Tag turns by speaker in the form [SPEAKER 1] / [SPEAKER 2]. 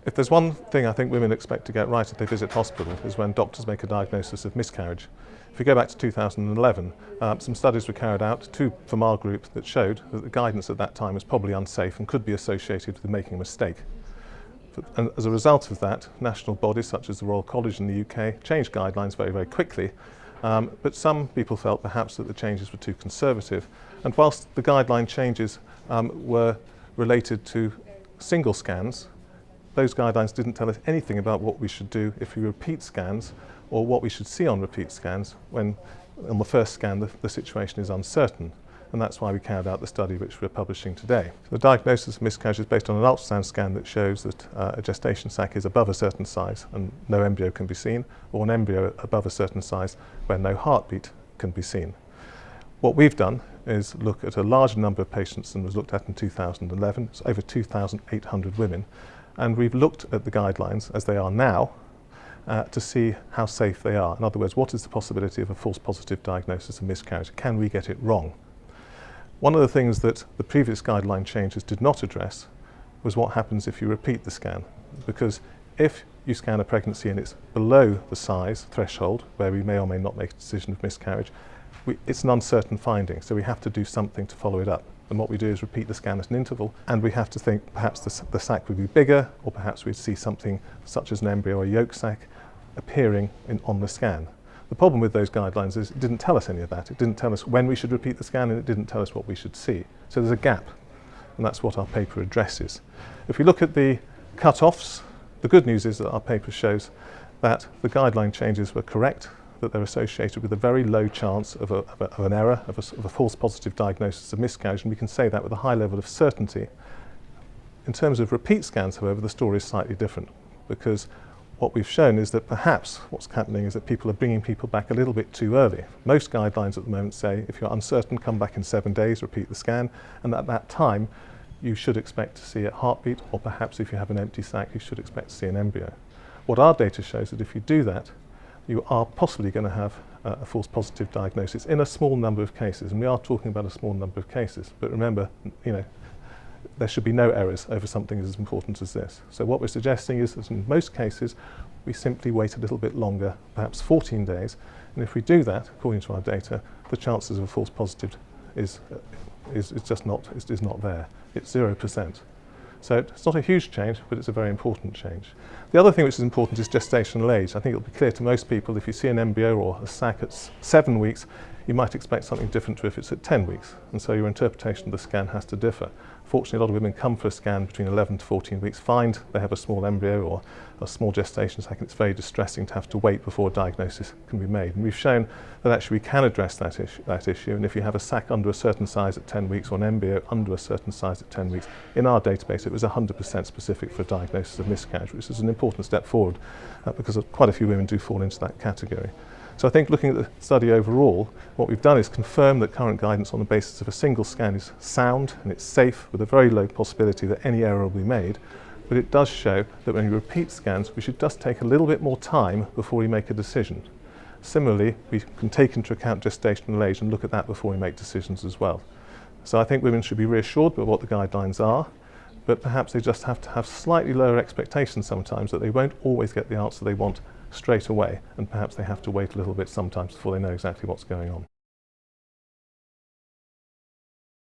[SPEAKER 1] If there's one thing I think women expect to get right if they visit hospital is when doctors make a diagnosis of miscarriage. If you go back to 2011, some studies were carried out, two from our group, that showed that the guidance at that time was probably unsafe and could be associated with making a mistake. And as a result of that, national bodies such as the Royal College in the UK changed guidelines very, very quickly. But some people felt perhaps that the changes were too conservative. And whilst the guideline changes were related to single scans, those guidelines didn't tell us anything about what we should do if we repeat scans or what we should see on repeat scans when on the first scan the situation is uncertain. And that's why we carried out the study which we're publishing today. So the diagnosis of miscarriage is based on an ultrasound scan that shows that a gestation sac is above a certain size and no embryo can be seen, or an embryo above a certain size where no heartbeat can be seen. What we've done is look at a larger number of patients than was looked at in 2011. It's over 2,800 women. And we've looked at the guidelines as they are now to see how safe they are. In other words, what is the possibility of a false positive diagnosis of miscarriage? Can we get it wrong? One of the things that the previous guideline changes did not address was what happens if you repeat the scan. Because if you scan a pregnancy and it's below the size threshold, where we may or may not make a decision of miscarriage, it's an uncertain finding, so we have to do something to follow it up. And what we do is repeat the scan at an interval, and we have to think perhaps the sac would be bigger, or perhaps we'd see something such as an embryo or yolk sac appearing on the scan. The problem with those guidelines is it didn't tell us any of that. It didn't tell us when we should repeat the scan, and it didn't tell us what we should see. So there's a gap, and that's what our paper addresses. If we look at the cut-offs, the good news is that our paper shows that the guideline changes were correct, that they're associated with a very low chance of an error, of a false positive diagnosis of miscarriage, and we can say that with a high level of certainty. In terms of repeat scans, however, the story is slightly different, because what we've shown is that perhaps what's happening is that people are bringing people back a little bit too early. Most guidelines at the moment say if you're uncertain, come back in 7 days, repeat the scan, and at that time you should expect to see a heartbeat, or perhaps if you have an empty sac you should expect to see an embryo. What our data shows is that if you do that, you are possibly going to have a false positive diagnosis in a small number of cases, and we are talking about a small number of cases. But remember, there should be no errors over something as important as this. So what we're suggesting is that in most cases we simply wait a little bit longer, perhaps 14 days, and if we do that, according to our data, the chances of a false positive is not there. It's 0%. So it's not a huge change, but it's a very important change. The other thing which is important is gestational age. I think it'll be clear to most people if you see an embryo or a sac at 7 weeks, you might expect something different to if it's at 10 weeks. And so your interpretation of the scan has to differ. Fortunately, a lot of women come for a scan between 11 to 14 weeks, find they have a small embryo or a small gestation sac, and it's very distressing to have to wait before a diagnosis can be made. And we've shown that actually we can address that issue, and if you have a sac under a certain size at 10 weeks or an embryo under a certain size at 10 weeks, in our database it was 100% specific for a diagnosis of miscarriage, which is an important step forward because quite a few women do fall into that category. So I think looking at the study overall, what we've done is confirm that current guidance on the basis of a single scan is sound and it's safe with a very low possibility that any error will be made. But it does show that when you repeat scans, we should just take a little bit more time before we make a decision. Similarly, we can take into account gestational age and look at that before we make decisions as well. So I think women should be reassured by what the guidelines are, but perhaps they just have to have slightly lower expectations sometimes that they won't always get the answer they want straight away, and perhaps they have to wait a little bit sometimes before they know exactly what's going on.